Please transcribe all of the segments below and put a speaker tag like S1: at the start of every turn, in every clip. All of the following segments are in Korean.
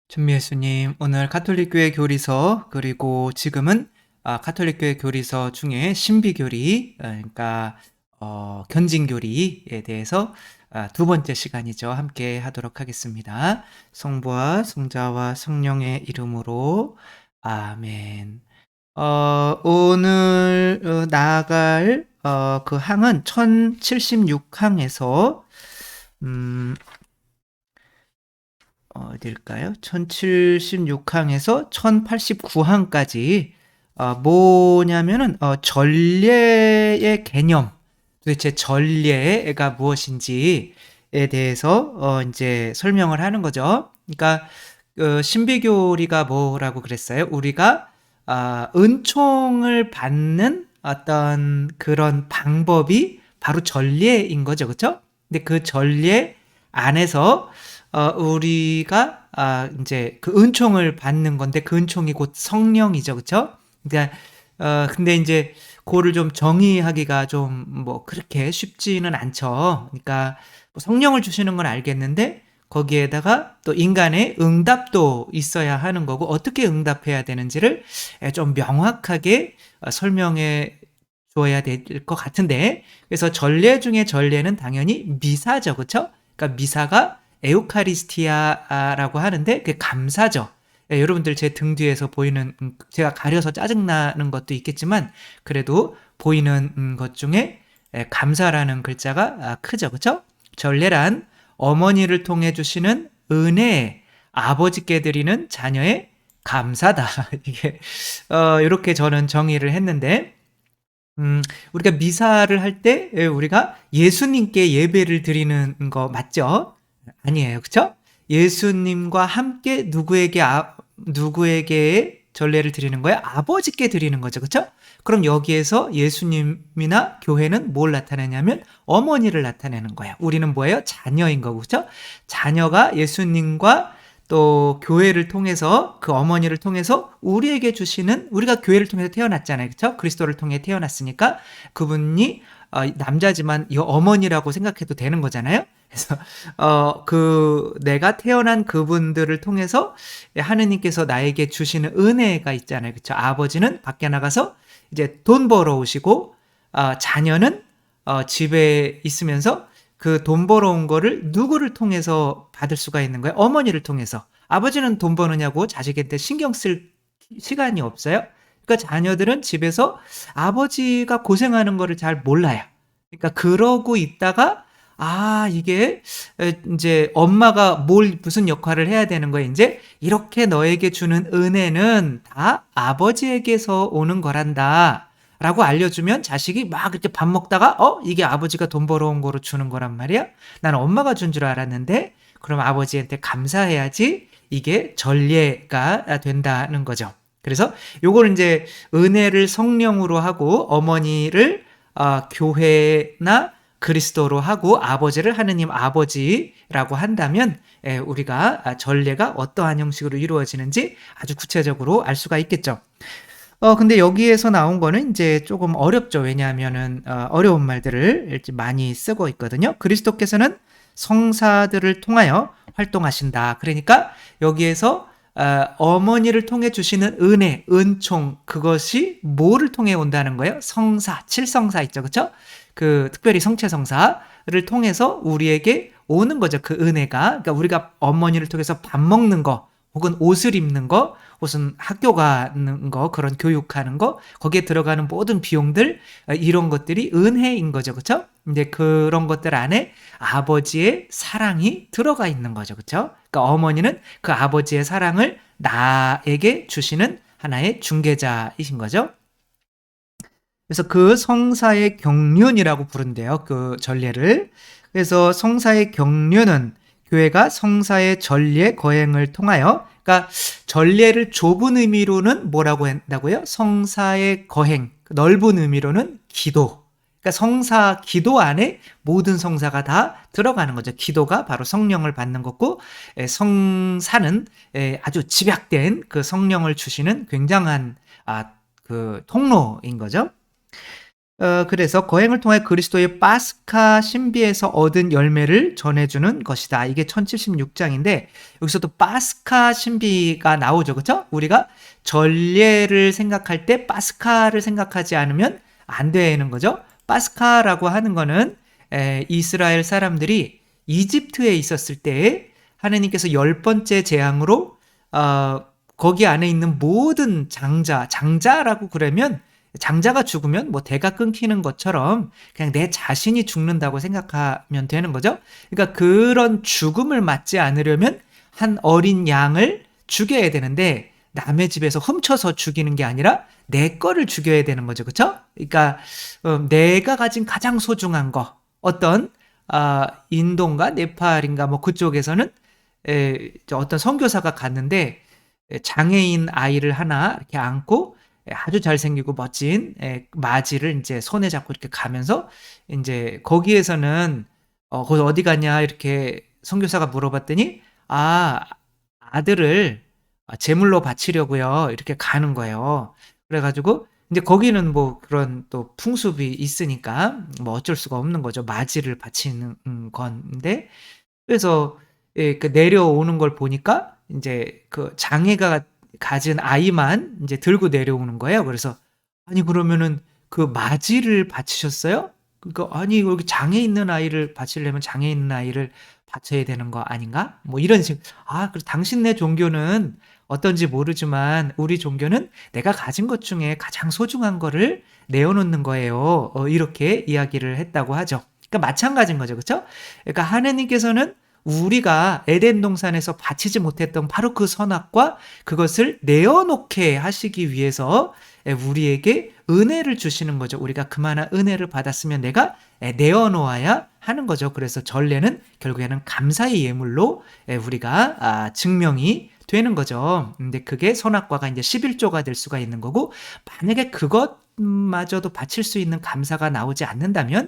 S1: 준미예수님, 오늘 가톨릭교회 교리서, 그리고 지금은 가톨릭교회 교리서 중에 신비교리, 그러니까 견진교리에 대해서 두 번째 시간이죠. 함께 하도록 하겠습니다. 성부와 성자와 성령의 이름으로 아멘. 오늘 나아갈 그 항은 1076항에서 어딜까요? 1076항에서 1089항까지 뭐냐면은 전례의 개념, 도대체 전례가 무엇인지에 대해서 이제 설명을 하는 거죠. 그러니까 신비교리가 뭐라고 그랬어요? 우리가 은총을 받는 어떤 그런 방법이 바로 전례인 거죠, 그렇죠? 근데 그 전례 안에서 우리가 이제 그 은총을 받는 건데 그 은총이 곧 성령이죠, 그렇죠? 그러니까 근데 이제 그거를 좀 정의하기가 좀 뭐 그렇게 쉽지는 않죠. 그러니까 뭐 성령을 주시는 건 알겠는데 거기에다가 또 인간의 응답도 있어야 하는 거고 어떻게 응답해야 되는지를 좀 명확하게 설명해 줘야 될 것 같은데, 그래서 전례 중에 전례는 당연히 미사죠, 그렇죠? 그러니까 미사가 에우카리스티아라고 하는데 그게 감사죠. 여러분들 제 등 뒤에서 보이는 제가 가려서 짜증나는 것도 있겠지만 그래도 보이는 것 중에 감사라는 글자가 크죠, 그렇죠? 전례란 어머니를 통해 주시는 은혜, 아버지께 드리는 자녀의 감사다. 이게 이렇게 저는 정의를 했는데, 우리가 미사를 할 때 우리가 예수님께 예배를 드리는 거 맞죠? 아니에요, 그렇죠? 예수님과 함께 누구에게 전례를 드리는 거예요? 아버지께 드리는 거죠, 그렇죠? 그럼 여기에서 예수님이나 교회는 뭘 나타내냐면 어머니를 나타내는 거예요. 우리는 뭐예요? 자녀인 거고, 그렇죠? 자녀가 예수님과 또 교회를 통해서, 그 어머니를 통해서 우리에게 주시는, 우리가 교회를 통해서 태어났잖아요, 그렇죠? 그리스도를 통해 태어났으니까 그분이 남자지만 이 어머니라고 생각해도 되는 거잖아요. 그래서 내가 태어난 그분들을 통해서 하느님께서 나에게 주시는 은혜가 있잖아요, 그렇죠? 아버지는 밖에 나가서 이제 돈 벌어 오시고, 자녀는 집에 있으면서 그 돈 벌어온 거를 누구를 통해서 받을 수가 있는 거예요? 어머니를 통해서. 아버지는 돈 버느냐고 자식한테 신경 쓸 시간이 없어요. 그러니까 자녀들은 집에서 아버지가 고생하는 거를 잘 몰라요. 그러니까 그러고 있다가 이게 이제 엄마가 무슨 역할을 해야 되는 거야. 이제 이렇게 너에게 주는 은혜는 다 아버지에게서 오는 거란다. 라고 알려주면 자식이 막 이렇게 밥 먹다가 이게 아버지가 돈 벌어온 거로 주는 거란 말이야? 나는 엄마가 준 줄 알았는데 그럼 아버지한테 감사해야지 이게 전례가 된다는 거죠. 그래서 요걸 이제 은혜를 성령으로 하고 어머니를 교회나 그리스도로 하고 아버지를 하느님 아버지라고 한다면 우리가 전례가 어떠한 형식으로 이루어지는지 아주 구체적으로 알 수가 있겠죠. 근데 여기에서 나온 거는 이제 조금 어렵죠. 왜냐하면은 어려운 말들을 많이 쓰고 있거든요. 그리스도께서는 성사들을 통하여 활동하신다. 그러니까 여기에서 어머니를 통해 주시는 은혜, 은총, 그것이 뭐를 통해 온다는 거예요? 성사, 칠성사 있죠, 그렇죠? 그 특별히 성체성사를 통해서 우리에게 오는 거죠. 그 은혜가. 그러니까 우리가 어머니를 통해서 밥 먹는 거, 혹은 옷을 입는 거, 무슨 학교 가는 거, 그런 교육하는 거, 거기에 들어가는 모든 비용들, 이런 것들이 은혜인 거죠, 그렇죠? 이제 그런 것들 안에 아버지의 사랑이 들어가 있는 거죠, 그렇죠? 그러니까 어머니는 그 아버지의 사랑을 나에게 주시는 하나의 중개자이신 거죠. 그래서 그 성사의 경륜이라고 부른대요, 그 전례를. 그래서 성사의 경륜은 교회가 성사의 전례 거행을 통하여, 그러니까 전례를 좁은 의미로는 뭐라고 한다고요? 성사의 거행, 넓은 의미로는 기도. 그러니까 성사 기도 안에 모든 성사가 다 들어가는 거죠. 기도가 바로 성령을 받는 거고, 성사는 아주 집약된 그 성령을 주시는 굉장한 그 통로인 거죠. 그래서 거행을 통해 그리스도의 파스카 신비에서 얻은 열매를 전해주는 것이다. 이게 1076장인데 여기서도 파스카 신비가 나오죠. 그렇죠? 우리가 전례를 생각할 때 파스카를 생각하지 않으면 안 되는 거죠. 파스카라고 하는 거는 이스라엘 사람들이 이집트에 있었을 때 하나님께서 10번째 재앙으로 거기 안에 있는 모든 장자라고 그러면 장자가 죽으면 뭐 대가 끊기는 것처럼 그냥 내 자신이 죽는다고 생각하면 되는 거죠. 그러니까 그런 죽음을 맞지 않으려면 한 어린 양을 죽여야 되는데 남의 집에서 훔쳐서 죽이는 게 아니라 내 거를 죽여야 되는 거죠. 그렇죠? 그러니까 내가 가진 가장 소중한 거 어떤 인도인가 네팔인가 뭐 그쪽에서는 어떤 선교사가 갔는데 장애인 아이를 하나 이렇게 안고 아주 잘생기고 멋진 맞이를 이제 손에 잡고 이렇게 가면서 이제 거기에서는 거기 어디 가냐 이렇게 선교사가 물어봤더니 아들을 제물로 바치려고요 이렇게 가는 거예요. 그래가지고 이제 거기는 뭐 그런 또 풍습이 있으니까 뭐 어쩔 수가 없는 거죠. 맞이를 바치는 건데 그래서 그 내려오는 걸 보니까 이제 그 장애가 가진 아이만 이제 들고 내려오는 거예요. 그래서 아니 그러면은 그 맞이를 바치셨어요? 그러니까 아니 여기 장애 있는 아이를 바치려면 장애 있는 아이를 바쳐야 되는 거 아닌가? 뭐 이런 식. 그래 당신네 종교는 어떤지 모르지만 우리 종교는 내가 가진 것 중에 가장 소중한 거를 내어놓는 거예요. 이렇게 이야기를 했다고 하죠. 그러니까 마찬가지인 거죠. 그렇죠? 그러니까 하느님께서는 우리가 에덴 동산에서 바치지 못했던 바로 그 선악과 그것을 내어놓게 하시기 위해서 우리에게 은혜를 주시는 거죠. 우리가 그만한 은혜를 받았으면 내가 내어놓아야 하는 거죠. 그래서 전례는 결국에는 감사의 예물로 우리가 증명이 되는 거죠. 근데 그게 선악과가 이제 11조가 될 수가 있는 거고 만약에 그것마저도 바칠 수 있는 감사가 나오지 않는다면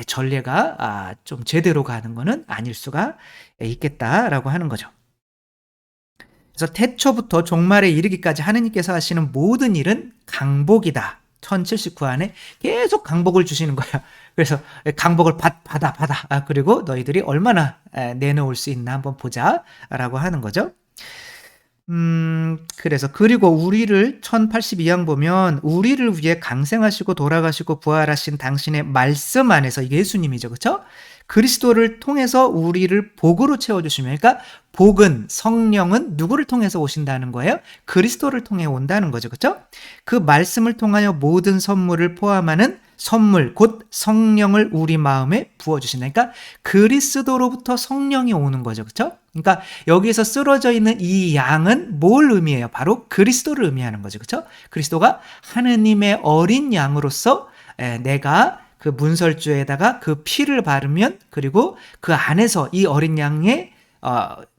S1: 전례가 좀 제대로 가는 거는 아닐 수가 있겠다라고 하는 거죠. 그래서 태초부터 종말에 이르기까지 하느님께서 하시는 모든 일은 강복이다. 1079안에 계속 강복을 주시는 거야. 그래서 강복을 받아. 그리고 너희들이 얼마나 내놓을 수 있나 한번 보자. 라고 하는 거죠. 그래서 그리고 우리를 1082양 보면 우리를 위해 강생하시고 돌아가시고 부활하신 당신의 말씀 안에서 이게 예수님이죠. 그렇죠? 그리스도를 통해서 우리를 복으로 채워주시면 그러니까 복은 성령은 누구를 통해서 오신다는 거예요? 그리스도를 통해 온다는 거죠. 그렇죠? 그 말씀을 통하여 모든 선물을 포함하는 선물 곧 성령을 우리 마음에 부어주신다. 그러니까 그리스도로부터 성령이 오는 거죠. 그렇죠? 그러니까 여기서 쓰러져 있는 이 양은 뭘 의미해요? 바로 그리스도를 의미하는 거죠. 그렇죠? 그리스도가 하느님의 어린 양으로서 내가 그 문설주에다가 그 피를 바르면 그리고 그 안에서 이 어린 양의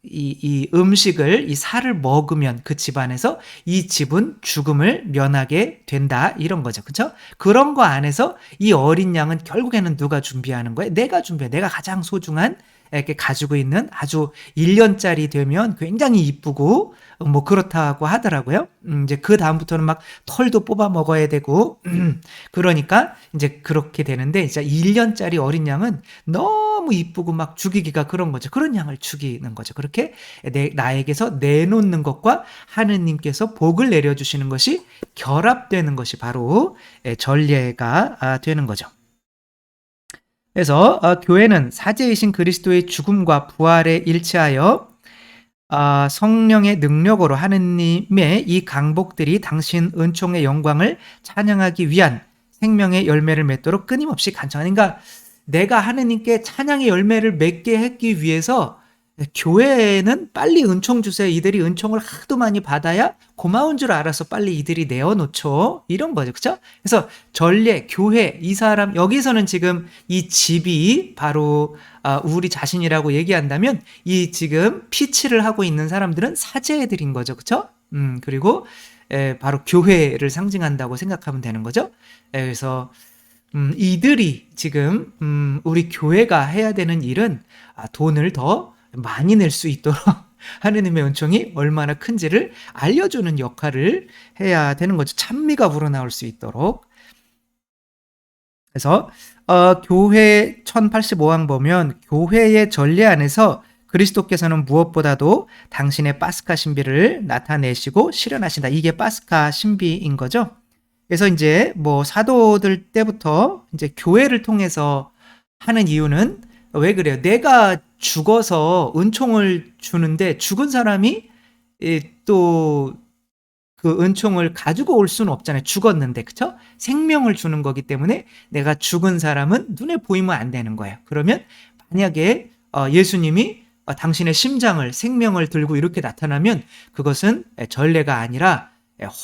S1: 이 음식을 이 살을 먹으면 그 집안에서 이 집은 죽음을 면하게 된다 이런 거죠. 그렇죠? 그런 거 안에서 이 어린 양은 결국에는 누가 준비하는 거예요? 내가 준비해. 내가 가장 소중한 이렇게 가지고 있는 아주 1년짜리 되면 굉장히 이쁘고 뭐 그렇다고 하더라고요. 이제 그 다음부터는 막 털도 뽑아 먹어야 되고 그러니까 이제 그렇게 되는데 진짜 1년짜리 어린 양은 너무 이쁘고 막 죽이기가 그런 거죠. 그런 양을 죽이는 거죠. 그렇게 나에게서 내놓는 것과 하느님께서 복을 내려주시는 것이 결합되는 것이 바로 전례가 되는 거죠. 그래서 교회는 사제이신 그리스도의 죽음과 부활에 일치하여 성령의 능력으로 하느님의 이 강복들이 당신 은총의 영광을 찬양하기 위한 생명의 열매를 맺도록 끊임없이 간청하는. 그러니까 내가 하느님께 찬양의 열매를 맺게 했기 위해서 교회는 빨리 은총 주세요. 이들이 은총을 하도 많이 받아야 고마운 줄 알아서 빨리 이들이 내어놓죠. 이런 거죠. 그렇죠? 그래서 전례, 교회, 이 사람 여기서는 지금 이 집이 바로 우리 자신이라고 얘기한다면 이 지금 피치를 하고 있는 사람들은 사제들인 거죠. 그렇죠? 그리고 바로 교회를 상징한다고 생각하면 되는 거죠. 그래서 이들이 지금 우리 교회가 해야 되는 일은 돈을 더 많이 낼 수 있도록 하느님의 은총이 얼마나 큰지를 알려주는 역할을 해야 되는 거죠. 찬미가 우러나올 수 있도록. 그래서 교회 1085항 보면 교회의 전례 안에서 그리스도께서는 무엇보다도 당신의 파스카 신비를 나타내시고 실현하신다. 이게 파스카 신비인 거죠. 그래서 이제 뭐 사도들 때부터 이제 교회를 통해서 하는 이유는 왜 그래요? 내가 죽어서 은총을 주는데 죽은 사람이 또 그 은총을 가지고 올 수는 없잖아요. 죽었는데, 그쵸? 생명을 주는 거기 때문에 내가 죽은 사람은 눈에 보이면 안 되는 거예요. 그러면 만약에 예수님이 당신의 심장을, 생명을 들고 이렇게 나타나면 그것은 전례가 아니라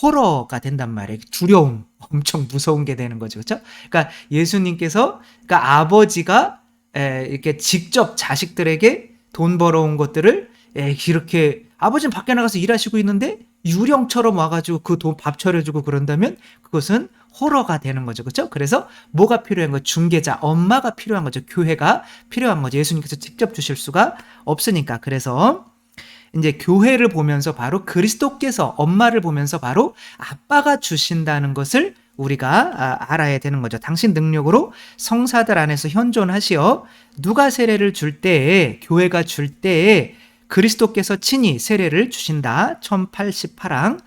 S1: 호러가 된단 말이에요. 두려움, 엄청 무서운 게 되는 거죠. 그쵸? 그러니까 예수님께서, 그러니까 아버지가 이렇게 직접 자식들에게 돈 벌어온 것들을 이렇게 아버지는 밖에 나가서 일하시고 있는데 유령처럼 와가지고 그 돈 밥 차려주고 그런다면 그것은 호러가 되는 거죠. 그렇죠? 그래서 뭐가 필요한 거예요? 중개자, 엄마가 필요한 거죠. 교회가 필요한 거죠. 예수님께서 직접 주실 수가 없으니까. 그래서 이제 교회를 보면서 바로 그리스도께서 엄마를 보면서 바로 아빠가 주신다는 것을 우리가 알아야 되는 거죠. 당신 능력으로 성사들 안에서 현존하시어 누가 세례를 줄 때에 교회가 줄 때에 그리스도께서 친히 세례를 주신다. 1088항.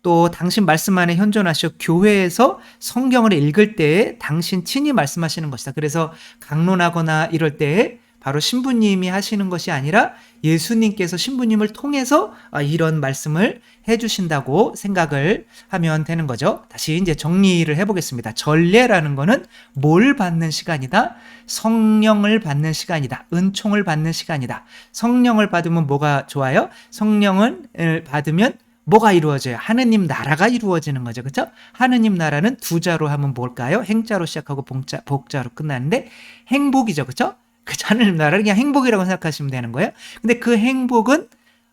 S1: 또 당신 말씀 안에 현존하시어 교회에서 성경을 읽을 때에 당신 친히 말씀하시는 것이다. 그래서 강론하거나 이럴 때에 바로 신부님이 하시는 것이 아니라 예수님께서 신부님을 통해서 이런 말씀을 해주신다고 생각을 하면 되는 거죠. 다시 이제 정리를 해보겠습니다. 전례라는 거는 뭘 받는 시간이다? 성령을 받는 시간이다. 은총을 받는 시간이다. 성령을 받으면 뭐가 좋아요? 성령을 받으면 뭐가 이루어져요? 하느님 나라가 이루어지는 거죠. 그렇죠? 하느님 나라는 두 자로 하면 뭘까요? 행자로 시작하고 복자로 끝나는데 행복이죠. 그렇죠? 그 하느님 나라를 그냥 행복이라고 생각하시면 되는 거예요. 근데 그 행복은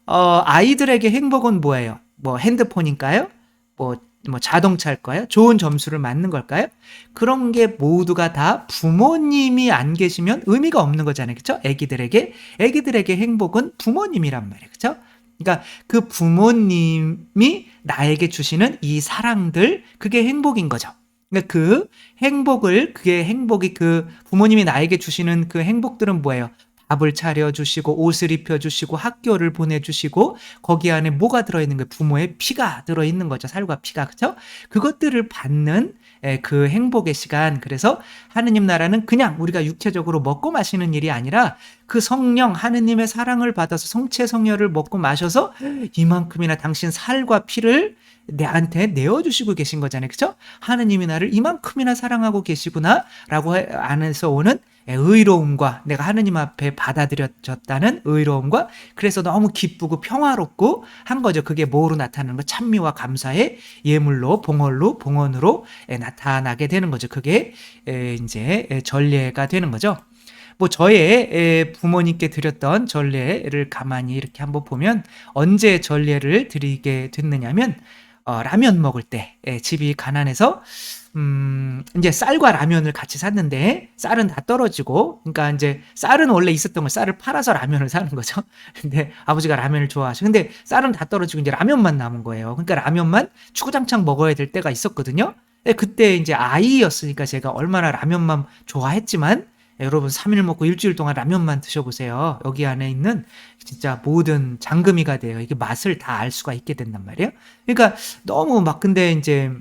S1: 아이들에게 행복은 뭐예요? 뭐 핸드폰인가요? 뭐 자동차일까요? 좋은 점수를 맞는 걸까요? 그런 게 모두가 다 부모님이 안 계시면 의미가 없는 거잖아요. 그렇죠? 애기들에게 행복은 부모님이란 말이에요. 그렇죠? 그러니까 그 부모님이 나에게 주시는 이 사랑들, 그게 행복인 거죠. 그러니까 그 행복을, 그게 행복이 그 부모님이 나에게 주시는 그 행복들은 뭐예요? 밥을 차려주시고 옷을 입혀주시고 학교를 보내주시고 거기 안에 뭐가 들어있는 거예요? 부모의 피가 들어있는 거죠. 살과 피가. 그렇죠? 그것들을 받는 그 행복의 시간. 그래서 하느님 나라는 그냥 우리가 육체적으로 먹고 마시는 일이 아니라 그 성령 하느님의 사랑을 받아서 성체 성혈을 먹고 마셔서 이만큼이나 당신 살과 피를 내한테 내어주시고 계신 거잖아요. 그렇죠? 하느님이 나를 이만큼이나 사랑하고 계시구나라고 안에서 오는 의로움과 내가 하느님 앞에 받아들여졌다는 의로움과 그래서 너무 기쁘고 평화롭고 한 거죠. 그게 뭐로 나타나는 거? 찬미와 감사의 예물로 봉헌으로 나타나게 되는 거죠. 그게 이제 전례가 되는 거죠. 뭐 저의 부모님께 드렸던 전례를 가만히 이렇게 한번 보면 언제 전례를 드리게 됐느냐면 라면 먹을 때 집이 가난해서 이제 쌀과 라면을 같이 샀는데 쌀은 다 떨어지고 그러니까 이제 쌀은 원래 있었던 걸 쌀을 팔아서 라면을 사는 거죠. 근데 아버지가 라면을 좋아하시고 근데 쌀은 다 떨어지고 이제 라면만 남은 거예요. 그러니까 라면만 주구장창 먹어야 될 때가 있었거든요. 그때 이제 아이였으니까 제가 얼마나 라면만 좋아했지만 여러분 3일 먹고 일주일 동안 라면만 드셔보세요. 여기 안에 있는 진짜 모든 장금이가 돼요. 이게 맛을 다 알 수가 있게 된단 말이에요. 그러니까 너무 막 근데 이제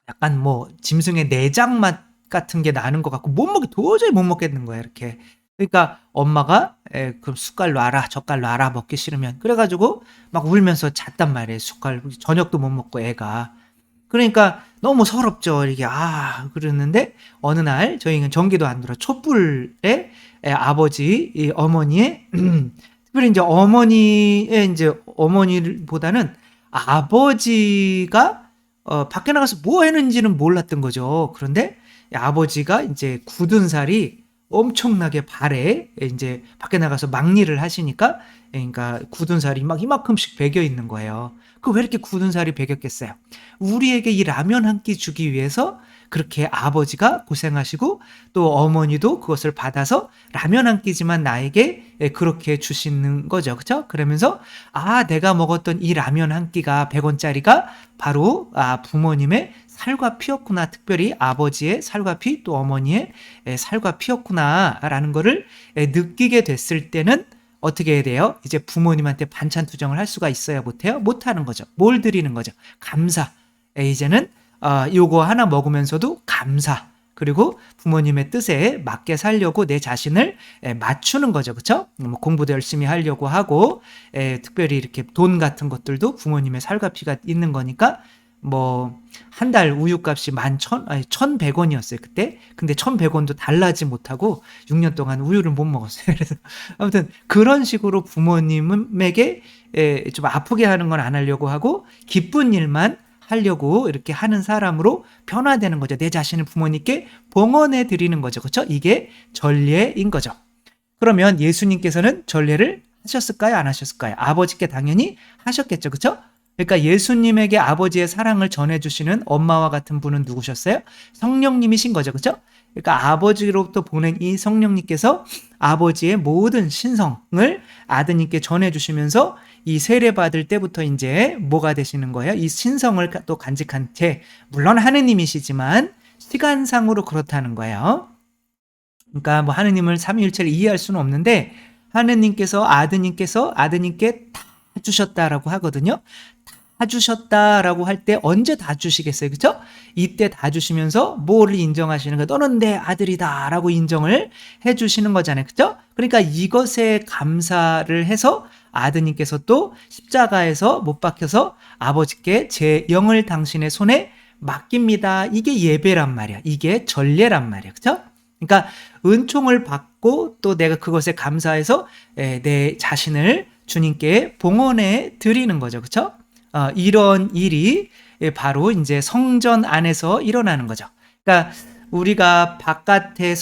S1: 약간 뭐 짐승의 내장 맛 같은 게 나는 것 같고 도저히 못 먹겠는 거예요. 이렇게. 그러니까 엄마가 그럼 숟갈 놔라, 젓갈 놔라 먹기 싫으면 그래가지고 막 울면서 잤단 말이에요. 숟갈 저녁도 못 먹고 애가. 그러니까 너무 서럽죠. 이게 그랬는데 어느 날 저희는 전기도 안 들어 촛불에 아버지, 이 어머니의 특별히 이제 어머니보다는 아버지가 밖에 나가서 뭐 했는지는 몰랐던 거죠. 그런데 아버지가 이제 굳은 살이 엄청나게 발에 이제 밖에 나가서 막일을 하시니까 그러니까 굳은 살이 막 이만큼씩 배겨 있는 거예요. 그 왜 이렇게 굳은 살이 배겼겠어요? 우리에게 이 라면 한 끼 주기 위해서 그렇게 아버지가 고생하시고 또 어머니도 그것을 받아서 라면 한 끼지만 나에게 그렇게 주시는 거죠. 그렇죠? 그러면서 내가 먹었던 이 라면 한 끼가 100원짜리가 바로 부모님의 살과 피였구나. 특별히 아버지의 살과 피, 또 어머니의 살과 피였구나라는 거를 느끼게 됐을 때는 어떻게 해야 돼요? 이제 부모님한테 반찬 투정을 할 수가 있어야 못해요? 못하는 거죠. 뭘 드리는 거죠? 감사. 이제는 요거 하나 먹으면서도 감사. 그리고 부모님의 뜻에 맞게 살려고 내 자신을 맞추는 거죠. 그렇죠? 공부도 열심히 하려고 하고 특별히 이렇게 돈 같은 것들도 부모님의 살과 피가 있는 거니까 뭐 한 달 우유값이 1,100원이었어요 그때. 근데 1,100원도 달라지 못하고 6년 동안 우유를 못 먹었어요. 그래서 아무튼 그런 식으로 부모님에게 좀 아프게 하는 건 안 하려고 하고 기쁜 일만 하려고 이렇게 하는 사람으로 변화되는 거죠. 내 자신을 부모님께 봉헌해 드리는 거죠. 그렇죠? 이게 전례인 거죠. 그러면 예수님께서는 전례를 하셨을까요? 안 하셨을까요? 아버지께 당연히 하셨겠죠. 그렇죠? 그러니까 예수님에게 아버지의 사랑을 전해주시는 엄마와 같은 분은 누구셨어요? 성령님이신 거죠. 그렇죠? 그러니까 아버지로부터 보낸 이 성령님께서 아버지의 모든 신성을 아드님께 전해주시면서 이 세례받을 때부터 이제 뭐가 되시는 거예요? 이 신성을 또 간직한 채, 물론 하느님이시지만 시간상으로 그렇다는 거예요. 그러니까 뭐 하느님을 삼위일체를 이해할 수는 없는데 하느님께서 아드님께 다 주셨다라고 하거든요. 다 주셨다라고 할 때 언제 다 주시겠어요? 그렇죠? 이때 다 주시면서 뭐를 인정하시는 거예요? 너는 내 아들이다라고 인정을 해 주시는 거잖아요. 그렇죠? 그러니까 이것에 감사를 해서 아드님께서 또 십자가에서 못 박혀서 아버지께 제 영을 당신의 손에 맡깁니다. 이게 예배란 말이야. 이게 전례란 말이야. 그렇죠? 그러니까 은총을 받고 또 내가 그것에 감사해서 내 자신을 주님께 봉헌해 드리는 거죠. 그렇죠? 이런 일이 바로 이제 성전 안에서 일어나는 거죠. 그러니까 우리가 바깥에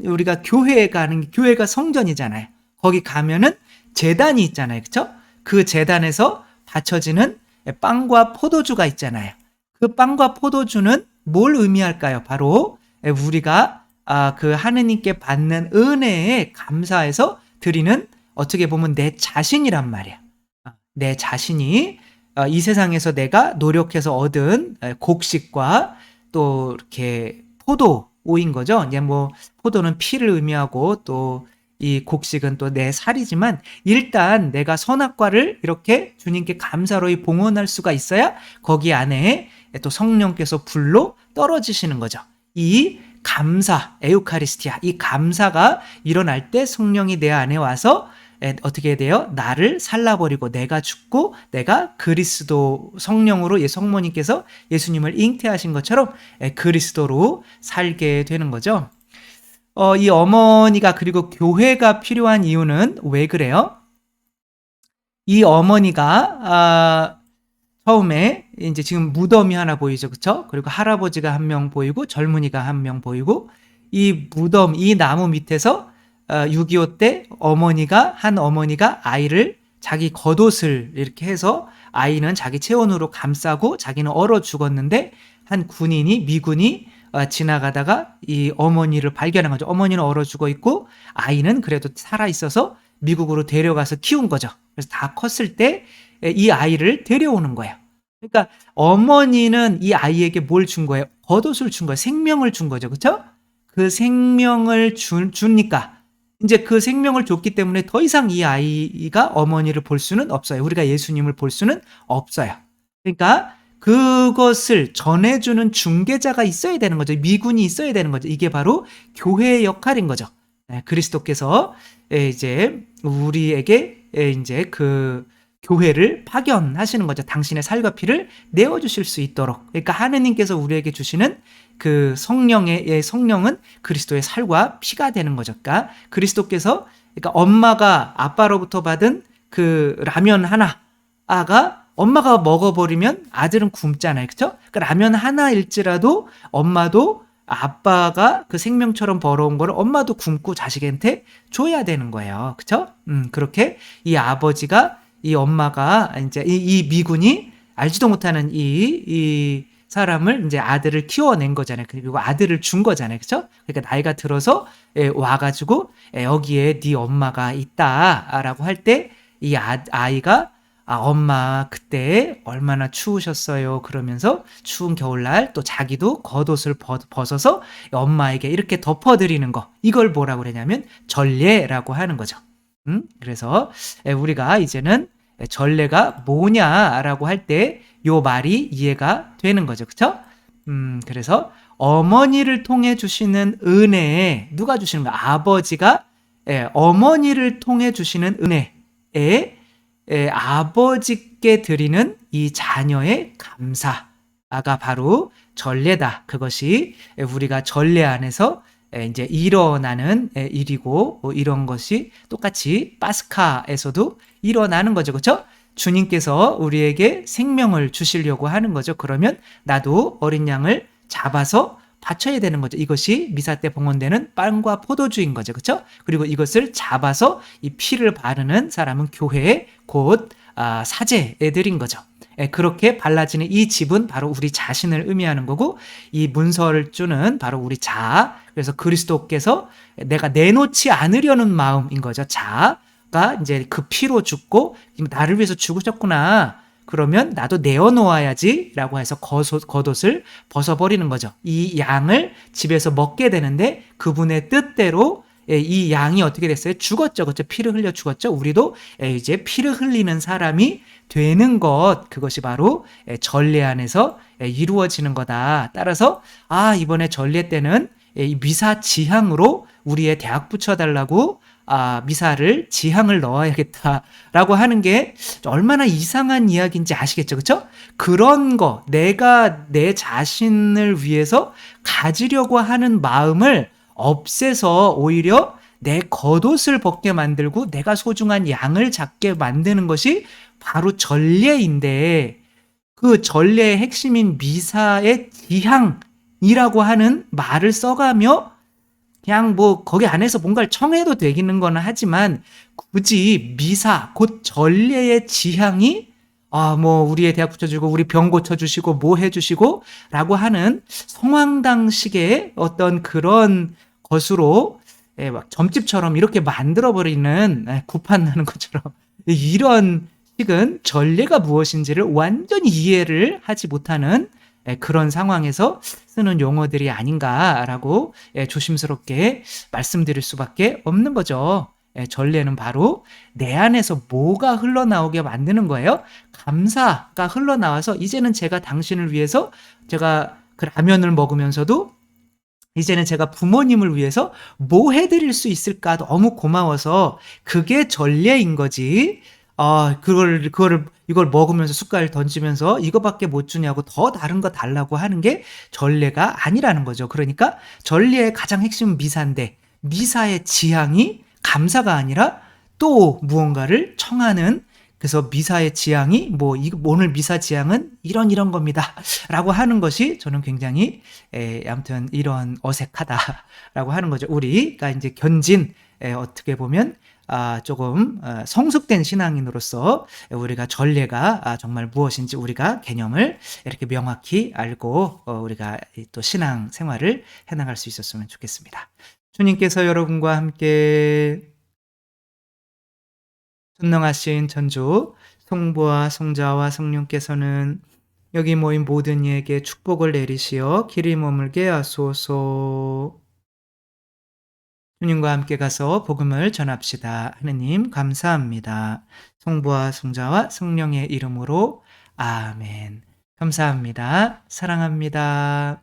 S1: 우리가 교회에 가는 교회가 성전이잖아요. 거기 가면은 제단이 있잖아요. 그렇죠? 그 제단에서 바쳐지는 빵과 포도주가 있잖아요. 그 빵과 포도주는 뭘 의미할까요? 바로 우리가 그 하느님께 받는 은혜에 감사해서 드리는 어떻게 보면 내 자신이란 말이야. 내 자신이 이 세상에서 내가 노력해서 얻은 곡식과 또 이렇게 포도오인 거죠. 이제 뭐 포도는 피를 의미하고 또 이 곡식은 또 내 살이지만 일단 내가 선악과를 이렇게 주님께 감사로 봉헌할 수가 있어야 거기 안에 또 성령께서 불로 떨어지시는 거죠. 이 감사, 에우카리스티아, 이 감사가 일어날 때 성령이 내 안에 와서 어떻게 돼요? 나를 살라버리고 내가 죽고 내가 그리스도 성령으로 성모님께서 예수님을 잉태하신 것처럼 그리스도로 살게 되는 거죠. 이 어머니가 그리고 교회가 필요한 이유는 왜 그래요? 이 어머니가 처음에 이제 지금 무덤이 하나 보이죠, 그렇죠? 그리고 할아버지가 한 명 보이고 젊은이가 한 명 보이고 이 무덤, 이 나무 밑에서 6.25 때 한 어머니가 아이를 자기 겉옷을 이렇게 해서 아이는 자기 체온으로 감싸고 자기는 얼어 죽었는데 한 미군이 지나가다가 이 어머니를 발견한 거죠. 어머니는 얼어 죽어 있고 아이는 그래도 살아 있어서 미국으로 데려가서 키운 거죠. 그래서 다 컸을 때 이 아이를 데려오는 거예요. 그러니까 어머니는 이 아이에게 뭘 준 거예요? 겉옷을 준 거예요. 생명을 준 거죠. 그렇죠? 그 생명을 주니까 이제 그 생명을 줬기 때문에 더 이상 이 아이가 어머니를 볼 수는 없어요. 우리가 예수님을 볼 수는 없어요. 그러니까 그것을 전해주는 중개자가 있어야 되는 거죠. 미군이 있어야 되는 거죠. 이게 바로 교회의 역할인 거죠. 그리스도께서 이제 우리에게 이제 그 교회를 파견하시는 거죠. 당신의 살과 피를 내어주실 수 있도록. 그러니까 하느님께서 우리에게 주시는 그 성령은 그리스도의 살과 피가 되는 거죠. 그러니까 그리스도께서 그러니까 엄마가 아빠로부터 받은 그 라면 하나가 엄마가 먹어버리면 아들은 굶잖아요. 그렇죠? 그러니까 라면 하나일지라도 엄마도 아빠가 그 생명처럼 벌어온 거를 엄마도 굶고 자식한테 줘야 되는 거예요. 그렇죠? 그렇게 이 아버지가 이 엄마가 이제 이 미군이 알지도 못하는 이 사람을 이제 아들을 키워낸 거잖아요. 그리고 아들을 준 거잖아요. 그렇죠? 그러니까 나이가 들어서 와가지고 여기에 네 엄마가 있다라고 할 때 이 아이가 엄마 그때 얼마나 추우셨어요. 그러면서 추운 겨울날 또 자기도 겉옷을 벗어서 엄마에게 이렇게 덮어드리는 거. 이걸 뭐라고 그러냐면 전례라고 하는 거죠. 그래서 우리가 이제는 전례가 뭐냐라고 할 때 요 말이 이해가 되는 거죠. 그쵸? 그래서 어머니를 통해 주시는 은혜에 누가 주시는 거야? 아버지가 어머니를 통해 주시는 은혜에 아버지께 드리는 이 자녀의 감사가 바로 전례다. 그것이 우리가 전례 안에서 이제 일어나는 일이고 이런 것이 똑같이 파스카에서도 일어나는 거죠. 그렇죠? 주님께서 우리에게 생명을 주시려고 하는 거죠. 그러면 나도 어린 양을 잡아서 바쳐야 되는 거죠. 이것이 미사 때 봉헌되는 빵과 포도주인 거죠. 그렇죠? 그리고 이것을 잡아서 이 피를 바르는 사람은 교회 곧 사제애들인 거죠. 그렇게 발라지는 이 집은 바로 우리 자신을 의미하는 거고 이 문설주는 바로 우리 자. 그래서 그리스도께서 내가 내놓지 않으려는 마음인 거죠. 자가 이제 그 피로 죽고 나를 위해서 죽으셨구나. 그러면 나도 내어놓아야지 라고 해서 겉옷을 벗어버리는 거죠. 이 양을 집에서 먹게 되는데 그분의 뜻대로 이 양이 어떻게 됐어요? 죽었죠. 그렇죠? 피를 흘려 죽었죠. 우리도 이제 피를 흘리는 사람이 되는 것, 그것이 바로 전례 안에서 이루어지는 거다. 따라서 이번에 전례 때는 이 미사 지향으로 우리의 대학 붙여달라고 미사를 지향을 넣어야겠다라고 하는 게 얼마나 이상한 이야기인지 아시겠죠? 그렇죠? 그런 거 내가 내 자신을 위해서 가지려고 하는 마음을 없애서 오히려 내 겉옷을 벗게 만들고 내가 소중한 양을 잡게 만드는 것이 바로 전례인데 그 전례의 핵심인 미사의 지향이라고 하는 말을 써가며 그냥 뭐 거기 안에서 뭔가를 청해도 되기는 거는 하지만 굳이 미사 곧 전례의 지향이 뭐 우리의 대학 붙여주고 우리 병 고쳐주시고 뭐 해주시고 라고 하는 성황당식의 어떤 그런 것으로 막 점집처럼 이렇게 만들어버리는 구판나는 것처럼 이런 식은 전례가 무엇인지를 완전히 이해를 하지 못하는 그런 상황에서 쓰는 용어들이 아닌가라고 조심스럽게 말씀드릴 수밖에 없는 거죠. 전례는 바로 내 안에서 뭐가 흘러나오게 만드는 거예요. 감사가 흘러나와서 이제는 제가 당신을 위해서 제가 그 라면을 먹으면서도 이제는 제가 부모님을 위해서 뭐 해드릴 수 있을까 너무 고마워서 그게 전례인 거지. 이걸 먹으면서 숟갈 던지면서 이거밖에 못 주냐고 더 다른 거 달라고 하는 게 전례가 아니라는 거죠. 그러니까 전례의 가장 핵심은 미사인데 미사의 지향이 감사가 아니라 또 무언가를 청하는 그래서 미사의 지향이 오늘 미사 지향은 이런 겁니다. 라고 하는 것이 저는 굉장히 아무튼 이런 어색하다라고 하는 거죠. 우리가 이제 견진 어떻게 보면 조금 성숙된 신앙인으로서 우리가 전례가 정말 무엇인지 우리가 개념을 이렇게 명확히 알고 우리가 또 신앙 생활을 해나갈 수 있었으면 좋겠습니다. 주님께서 여러분과 함께 전능하신 천주 성부와 성자와 성령께서는 여기 모인 모든 이에게 축복을 내리시어 길이 머물게 하소서. 주님과 함께 가서 복음을 전합시다. 하느님 감사합니다. 성부와 성자와 성령의 이름으로 아멘. 감사합니다. 사랑합니다.